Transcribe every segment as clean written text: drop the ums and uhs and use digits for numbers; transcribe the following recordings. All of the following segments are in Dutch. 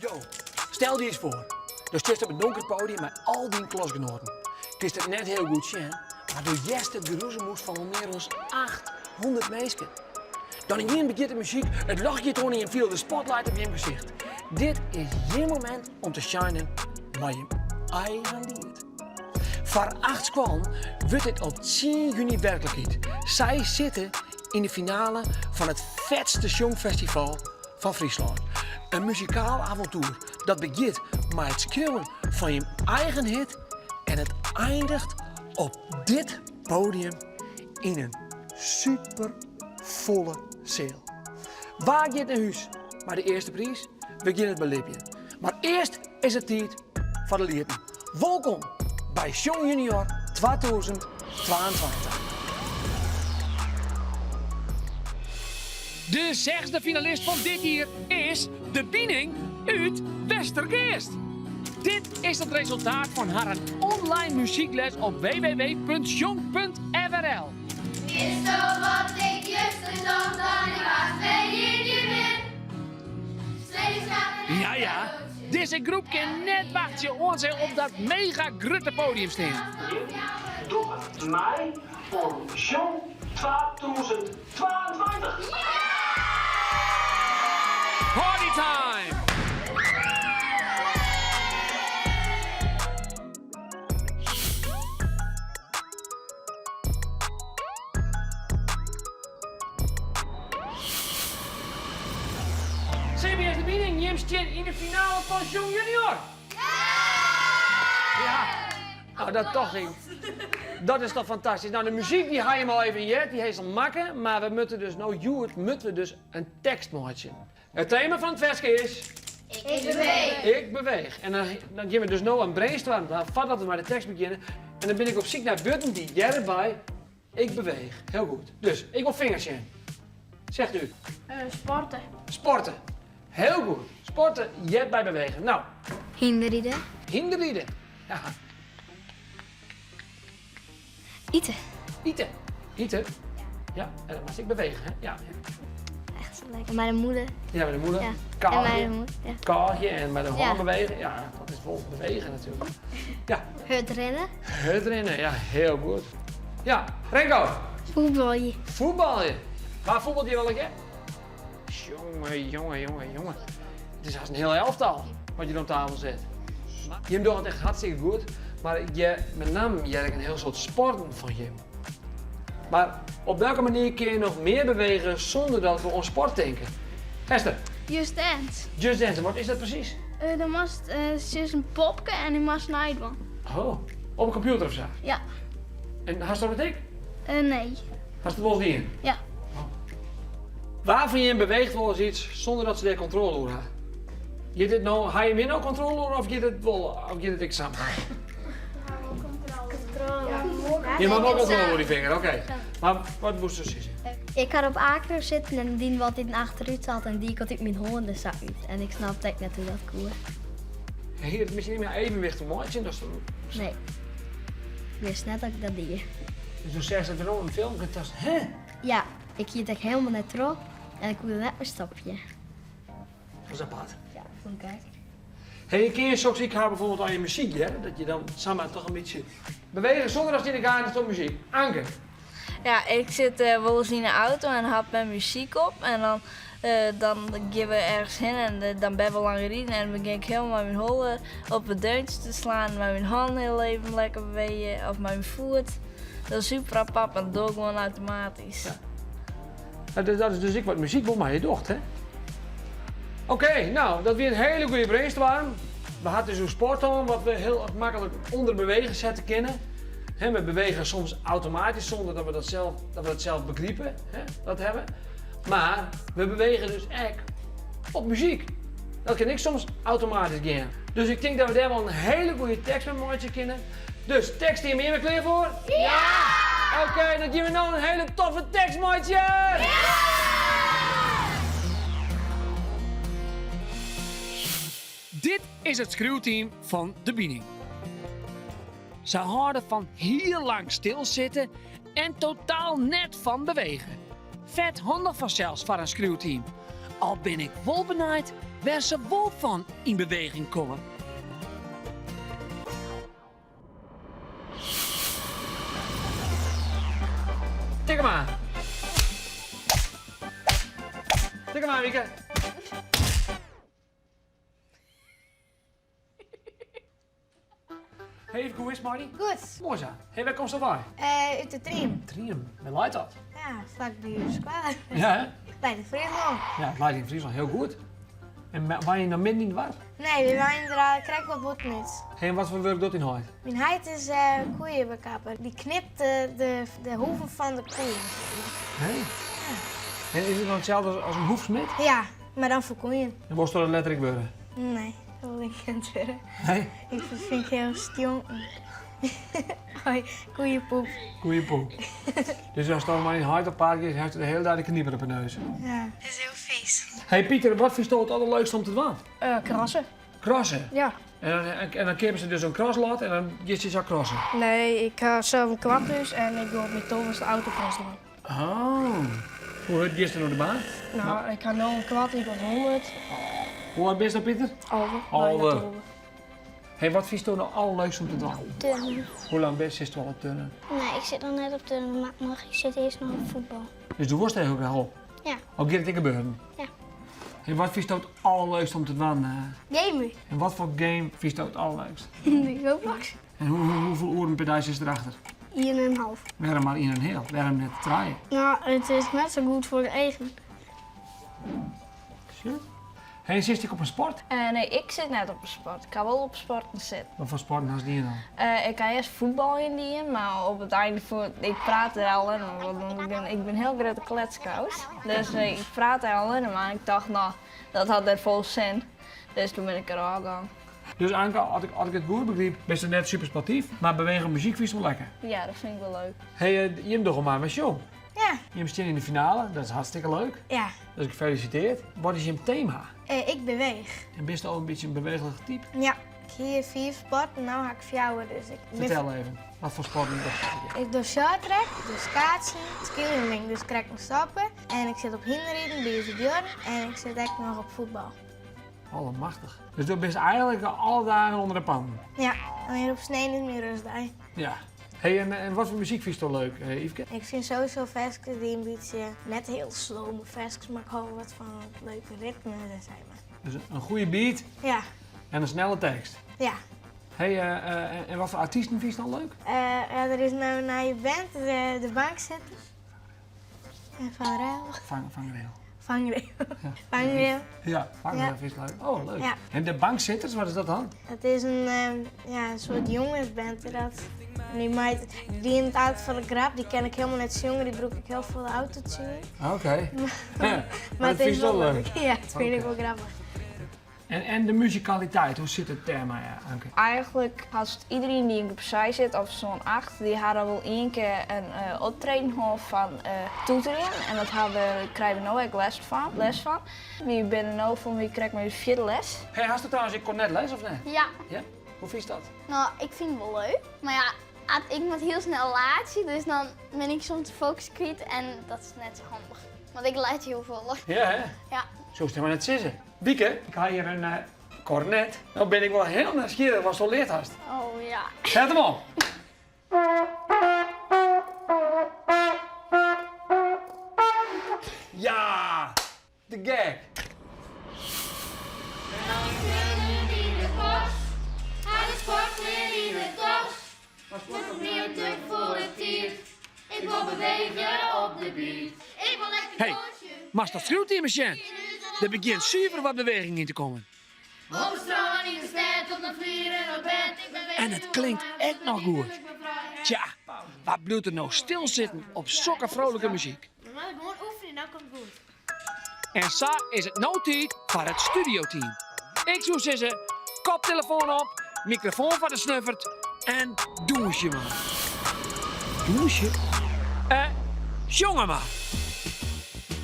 Yo, stel je eens voor. Dus zit op het donker podium met al die klasgenoten. Het is het net heel goed zien, maar door Jeste de roezemoes van al meer dan 800 mensen. Dan in één begint de muziek, het lachje tonen en viel de spotlight op je gezicht. Dit is je moment om te shinen met je eigen lied. Voor 8 squallen wordt dit op 10 juni werkelijkheid. Zij zitten in de finale van het vetste Songfestival van Friesland. Een muzikaal avontuur dat begint met het schreeuwen van je eigen hit en het eindigt op dit podium in een super volle zaal. Waar gaat naar huis? Maar de eerste prijs begint het bij Libje. Maar eerst is het tijd voor de lieden. Welkom bij Song Junior 2022. De zesde finalist van dit jaar is de Biening uit Westergeest. Dit is het resultaat van haar online muziekles op www.jong.frl. Is zo wat ik juist dacht aan ik was 2 jaar win. Ja, deze groep kan net wachten om zich op dat mega grote podium staan. Door mij voor Song 2022. Party time! CBS de Biening, Jim staat in de finale van Song Junior. Ja, nou dat toch ging. Dat is toch fantastisch. Nou, de muziek die ga je al even jet, die heeft al makken, maar we moeten dus een tekst maken. Het thema van het versje is... Ik beweeg. Ik beweeg. En dan gaan we dus nou een brainstorm. Voordat we maar de tekst beginnen. En dan ben ik op zoek naar butten die jij bij. Ik beweeg. Heel goed. Dus, ik wil vingers in. Zegt u. Sporten. Sporten. Heel goed. Sporten, jij bij bewegen. Nou, Hinderrieden. hinderrieden. Ja. Eten. Eten. Eten. Ja, en dan moest ik bewegen. Hè? Ja. Echt zo lekker. Met de moeder. Ja, met de moeder. Ja. En Kaagje. met de moeder. Ja. Kaagje en met de hand Ja. bewegen. Ja, dat is vol bewegen natuurlijk. Ja, Het rennen. het rennen. Ja, heel goed. Ja, Renko. Voetballen. Voetballen. Waar voetbalt je wel een keer? Jongen. Het is haast een heel elftal wat je op tafel zet. Je doet het echt hartstikke goed, maar met name jij een heel soort sporten van je. Maar op welke manier kun je nog meer bewegen zonder dat we aan sport denken? Esther, Just Dance. Just Dance, wat is dat precies? Dan was het een popke en die was snijden. Oh, op een computer of zo? Ja. En hast je dat met ik? Nee. Hast je het wel eens in? Ja. Waar vind je een beweegt wel eens iets zonder dat ze daar controle over hebben? Ga je meer nou controle over of je het wel, of je het examen? Je mag ook controle over die vinger, oké. Maar wat moest je zeggen? Ik had op Aker zitten en die wat in achteruit zat en die kon ik mijn honden zat uit. En ik snapte echt net hoe dat koe. Hier het misschien niet meer evenwicht te maken, dat is Nee. Ik wist net dat ik dat deed. dus toen zei ze van een film getast. Hè? Ja, ik hield echt helemaal net terug en ik koelde net mijn stapje. Dat is apart. Ja, toen kijk. Hey, ken je zoals ik haar bijvoorbeeld aan je muziek, hè? Dat je dan samen toch een beetje bewegen zonder dat je in de gaten is op muziek. Anke. Ja, ik zit wel eens in de auto en had mijn muziek op en dan gaan we ergens heen en dan ben we lang rijden en dan begin ik helemaal met mijn holen op het deuntje te slaan, met mijn hand heel even lekker bewegen of met mijn voet. Dat is super apart, maar dat doe ik gewoon automatisch. Ja. Dat is dus ik wat muziek wil, maar je docht, hè? Oké, nou, dat weer een hele goede brainstorm. We hadden dus een sport aan, wat we heel makkelijk onder bewegen zetten kennen. We bewegen soms automatisch zonder dat we het zelf begrijpen, dat hebben. Maar we bewegen dus echt op muziek. Dat kan ik soms automatisch gaan. Dus ik denk dat we daar wel een hele goede tekst met mooi kennen. Dus tekst hier, meer klaar voor? Ja! Oké, dan geven we nou een hele toffe tekst, maatje! Dit is het schreeuwteam van de Biening. Ze houden van heel lang stilzitten en totaal net van bewegen. Vet handig vanzelfs voor een schreeuwteam. Al ben ik wel benieuwd waar ze wel van in beweging komen. Tik hem aan. Tik hem aan, Wieke. Hey, even hoe is het, Marty? Goed. Mooi zo. Hey, waar komt ze bij? Uit de trim. Trium. Waar leidt dat? Ja, vlak bij je square. Ja, hè? Bij de Friesland. Ja, het leidt in Friesland heel goed. En waar je nou midden in de war? Nee, we waren er krijg wat bot niet. Hey, en wat voor werk doet hij nou? Mijn heid is koeien bekappen. Die knipt de hoeven van de koeien. Hey. En is het dan hetzelfde als een hoefsmid? Ja, maar dan voor koeien. En was er letterlijk worden? Nee, dat wil ik niet willen. Nee? Ik vind het heel stil. Hoi, koeienpoep. Koeienpoep. Dus als dan maar in hard op paard is, heeft hij de hele dag de knieper op de neus. Ja. Dat is heel vies. Hey Pieter, wat vind je het allerleukste om te doen? Krassen. Krassen. Ja. En dan kippen ze dus een kraslaat en dan je ze krassen. Nee, ik ga zelf een kwart dus en ik wil met Thomas de autokras doen. Oh. Hoe heet je naar de baan? Nou, ik ga nu een kwart, ik ben 100. Hoe oud ben je dan, Pieter? Alve. Hey, wat vind je het nou allerleukste om te doen? Turnen. Hoe lang ben je al op turnen? Nee, ik zit nog net op turnen, maar ik zit eerst nog op voetbal. Dus doe worst heel graag op? Ja. Ook dit ik gebeuren? Ja. Hey, wat vind je het allerleukste om te doen? Gamen. En wat voor game vind je het allerleukst? Roblox. En hoeveel uren per dag is erachter? 1,5. Waarom maar in een heel? Waarom net draaien? Nou, het is net zo goed voor de eigen. Shit. Hey, zit ik op een sport? Nee, ik zit net op een sport. Ik ga wel op sporten zitten. Wat voor sport naast die dan? Ik ga eerst voetbal indienen, maar op het einde ik praat er al in, want ik ben heel grote kletskous. Dus ik praat er al in, maar ik dacht, nou, dat had er vol zin. Dus toen ben ik er al gegaan. Dus eigenlijk, als ik het goed begreep, ben je net super sportief, maar bewegen muziek vind je wel lekker. Ja, dat vind ik wel leuk. Hey, je hebt nog maar met show. Ja. Je hebt in de finale, dat is hartstikke leuk. Ja. Dus gefeliciteerd. Wat is je thema? Ik beweeg. En ben je al een beetje een bewegelijk type? Ja. Ik hier 4 sporten, nu ga ik fjouwen. Dus ik Vertel even, wat voor sport doe je? Ik doe shorttrack, dus schaatsen, skilling, dus krijg ik nog stappen. En ik zit op hinderrijden, bij Björn. En ik zit echt nog op voetbal. Allemachtig. Dus dat is eigenlijk alle dagen onder de pan. Ja, alleen op snee is meer rustdag. Ja. Hey, en wat voor muziek vind je toch leuk, Yveske? Ik vind sowieso versjes die een beetje net heel slow versjes, maar ik hou wat van het leuke ritme, zeg maar. Dus een goede beat Ja, en een snelle tekst. ja. Hey, en wat voor artiesten vind je dan leuk? Ja, er is nou naar je band, de bankzitters. En Van Rel. Vangrail. Vangrail. Vangrail. Ja, Vangrail Ja. vind je leuk. Oh, leuk. Ja. En de bankzitters, wat is dat dan? Het is een soort jongensband. Die meid die in het auto van de grap, die ken ik helemaal net jongen, die broek ik heel veel autotune. Oké. Ja, Maar dat vind je wel leuk. Ja, dat vind ik wel grappig. En de muzikaliteit, hoe zit het thema, Anke? Eigenlijk had iedereen die op zij zit, of zo'n 8, die hadden wel één keer een optreden gehad van toeteren. En dat krijgen we nu ook les van. Wie ben nou van wie krijgt mijn 4e les? Hey, had je trouwens ik kon net les of nee? Ja, Ja? Hoe vind je dat? nou, ik vind het wel leuk. Maar ja, ik moet heel snel laten, dus dan ben ik soms de focus kwijt en dat is net zo handig. Want ik laat heel veel. Ja, hè? Ja. Zo is het maar net zitten. Bieke, ik haal hier een cornet. Nou ben ik wel heel nieuwsgierig wat zo leert hast. Oh ja. Zet hem op. Ja, de gag. In de kos, hij is kort weer in de tas. Met opnieuw te collectief. Ik wil bewegen op de beat. Ik wil lekker Hey, doosje. maar dat schreeuwt hier, machine. Er begint super wat beweging in te komen. Op de strand, in de stad, op de vlieren, op bed. Ik beweeg En het klinkt echt nog goed. Tja, wat bloedt er nou stilzitten op zulke vrolijke muziek. Maar gewoon oefenen, dan komt het goed. En zo is het nou tijd voor het studioteam. Ik zou zeggen, koptelefoon op, microfoon van de snuffert en douche maar. Douche? Jongen maar.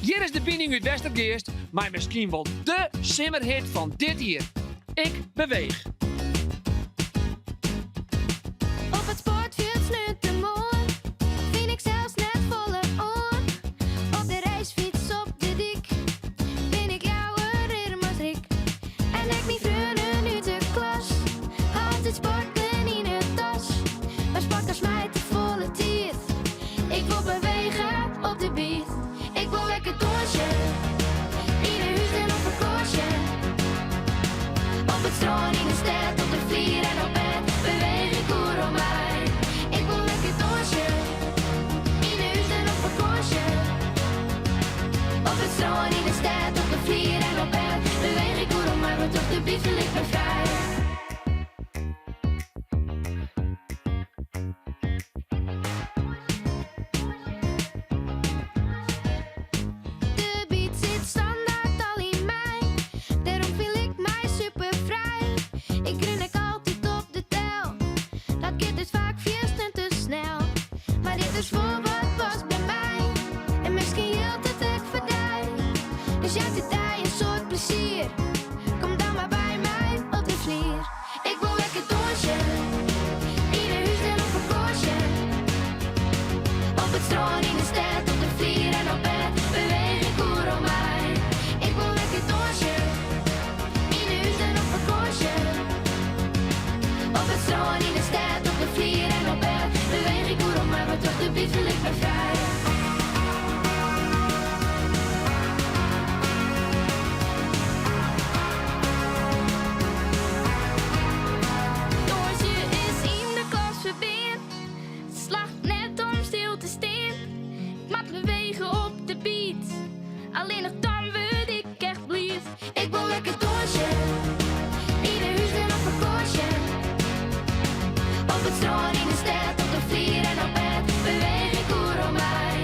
Hier is de binding uit Westergeest, maar misschien wel de simmerhit van dit hier. Ik beweeg. Op het sportveld snuit de moon, vind ik zelfs net volle on. Op de reisfiets op de dik, ben ik jouw ritmersrik. Op het strand, in de stad, op de vlier en op bed beweeg ik hoe om mij. Ik wil lekker dansen, in huis en op vakantie. Op het strand, in de stad, op de vlier en op bed beweeg ik hoe om mij, want op de beat voel ik me vrij. De beat zit standaard al in mij, daarom voel ik mij super vrij. Ik ren ik altijd op de tel, dat gaat dus vaak vies en te snel. Maar dit is voor wat past bij mij, en misschien hield het ik verdij. Dus jij zit daar een soort plezier, kom dan maar bij mij op de vlier. Ik wil lekker dansen, in een huis en op vakantie. Op het strand, in de stad, op de vlier en op bed beweeg ik hoe om mij. Ik wil lekker dansen, in huis en op vakantie. Op het strand, in de stad, op de vlier en op bed beweeg ik hoe om mij, want op de beat voel ik me vrij. Doortje is in de klas verbeerd, slaagt net om stil te staan. Ik mag bewegen op de beat, alleen nog dan word ik echt blied. Ik wil lekker dansen, in een huis en op vakantie. Op het strand, in de stad, op de vlier en op bed beweeg ik hoe om mij.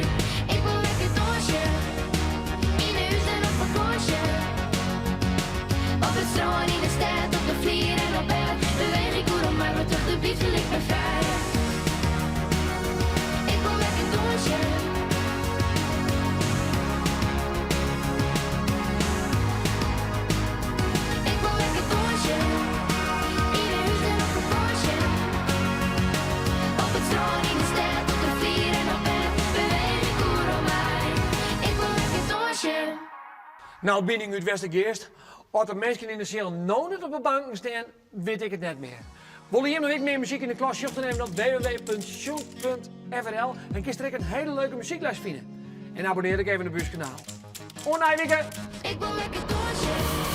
Ik wil lekker dansen, in een huis en op vakantie. Op het strand, in de stad, op de vlier en op bed beweeg ik hoe om mij, want op de beat voel ik me vrij. Ik wil lekker dansen. Ik wil lekker dansen, in een huis en op vakantie. Op het strand, in de stad, op de vlier en op bed beweeg ik hoe om mij. Ik wil lekker dansen. Nou, binnen uit Westergeest, als er mensen in de cel nooit op de banken staan, weet ik het net meer. Wil je nog week meer muziek in de klas? Zoek dan even op www.shoot.frl en kies er een hele leuke muziekles vinden. En abonneer ik even op het buskanaal. Oh nee, Wieke! Ik wil lekker dansen.